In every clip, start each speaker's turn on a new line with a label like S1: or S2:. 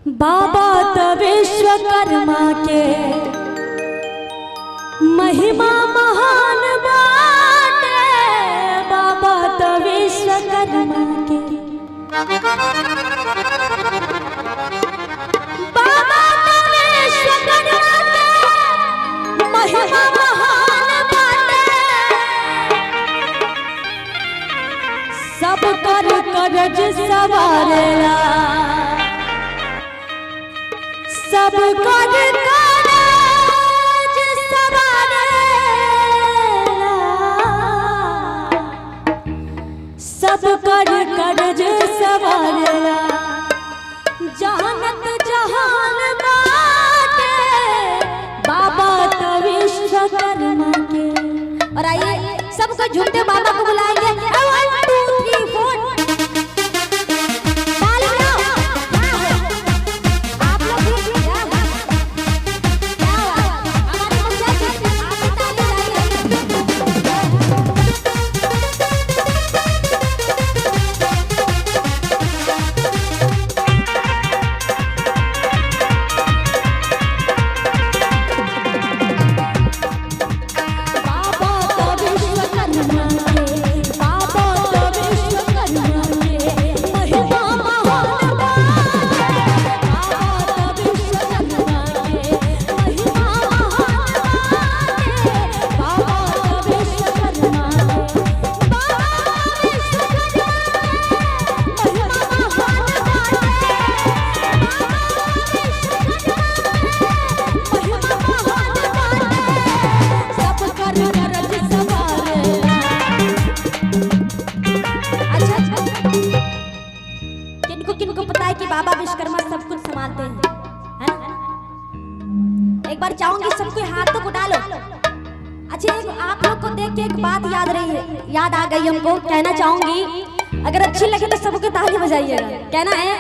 S1: बाबा तो विश्वकर्मा के महिमा महान बाटे। बाबा तो विश्वकर्मा के बाबा तो विश्वकर्मा के महिमा महान बाटे। सब कर करज सवारेला सब कर करज सवारेला सब कर करज सवारेला जानत जहान बाटे। बाबा तो विश्वकर्मा के। और आइए सबको झूठे बाबा को बुलाएंगे। 1 2 3 4 बाबा विश्वकर्मा सब कुछ संभालते हैं, है ना? एक बार चाहूंगी सबको हाथ तो उठा लो। अच्छा आप लोग को देख के एक बात याद आ गई हमको, कहना चाहूंगी। अगर अच्छी लगे तो सबको ताली बजाइएगा। कहना है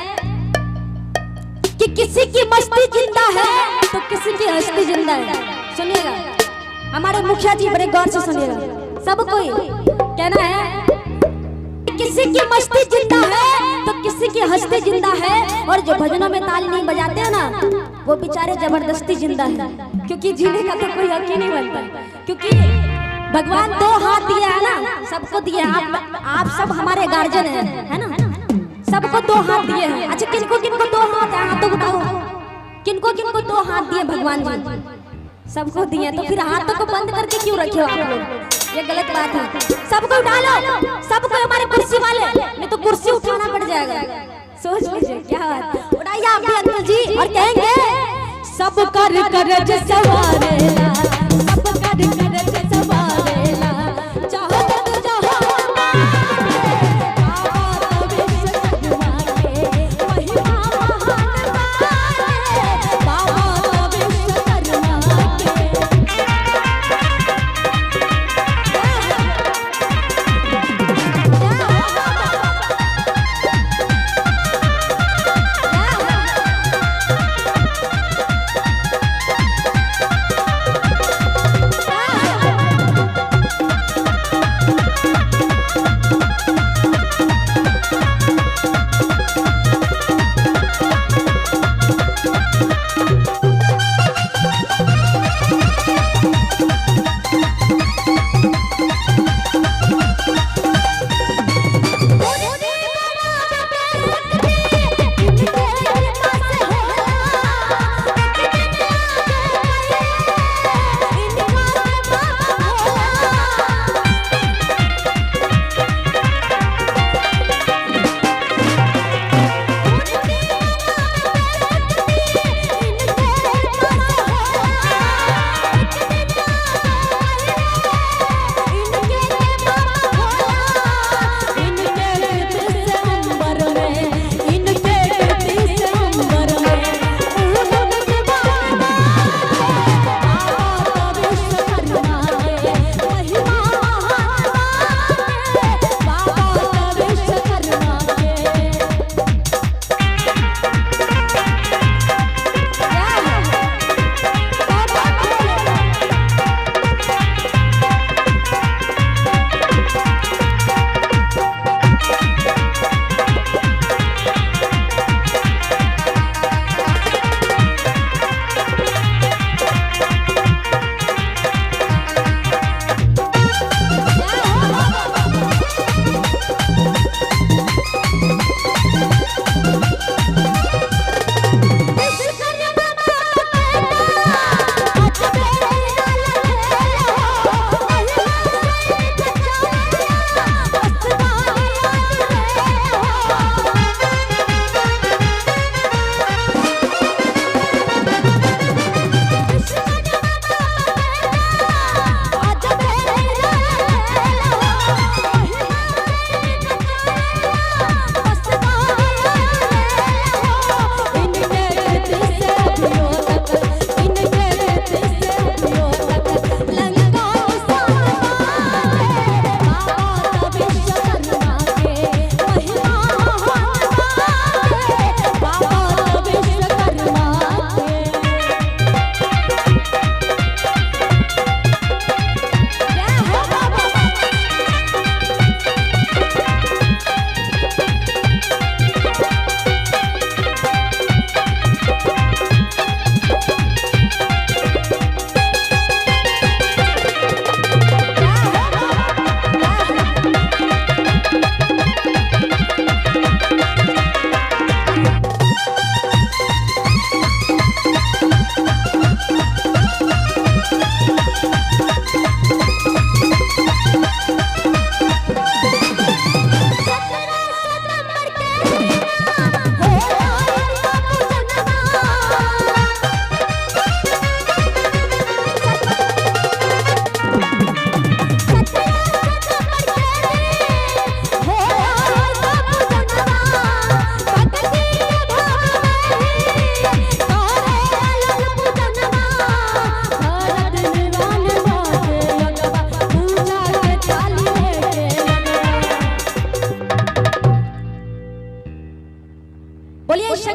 S1: कि किसी की मस्ती जिंदा है तो किसी की हस्ती जिंदा है। सुनिएगा हमारे मुखिया जी, बड़े गौर से सुनिएगा सब कोई। कहना है किसी की मस्ती जिंदा है तो किसी की हस्ती जिंदा है। और जो भजनों में ताली नहीं बजाते हैं ना, वो बेचारे जबरदस्ती जिंदा है। क्योंकि जीने का तो कोई हक ही नहीं बनता, क्योंकि भगवान 2 हाथ दिया है ना, सबको दिए। आप सब हमारे गार्जियन है ना? सबको 2 हाथ दिए हैं। अच्छा किनको किनको 2 हाथ है, हाथ तो उठाओ। किनको किनको 2 हाथ दिए भगवान जी? सबको दिए। तो फिर हाथों को बंद करके क्यों रखे हो आप लोग? ये गलत बात है। सबको उठा लो, सबको। हमारे कुर्सी वाले, नहीं तो कुर्सी उठाना पड़ जाएगा। सोच लीजिए क्या बात। उठाइए आप भी अंकल जी और कहेंगे सब कर करज सवारेला सब कर करज सवारेला चाहो तो जहान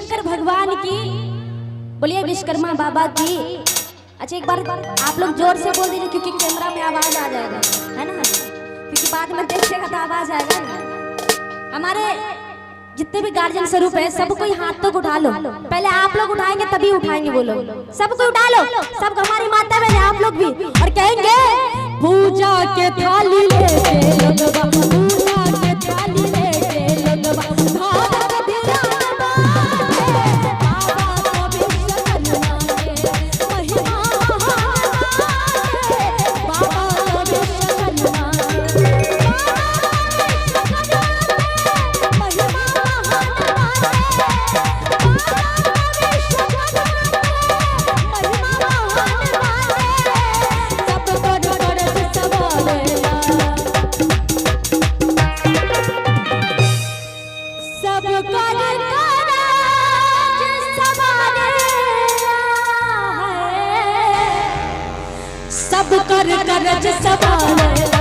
S1: शंकर भगवान की, बोलिए विश्वकर्मा बाबा की। अच्छा एक बार आप लोग जोर से बोल दीजिए क्योंकि कैमरा में आवाज आ जाएगा, है ना, क्योंकि बाद में देखिएगा तो आवाज आएगा ना। हमारे जितने भी गार्जियन स्वरूप है सबको हाथ तक उठा लो, पहले आप लोग उठाएंगे तभी उठाएंगे, बोलो सबको उठा लो, सब हमारी माता बहन आप लोग भी, और कहेंगे पूजा के थाली लेके लगवा, पूजा के थाली लेके लगवा, भारत दिया बाबा को विश्वकर्मा के महिमा बाबा को विश्वकर्मा सब कर करज सवाल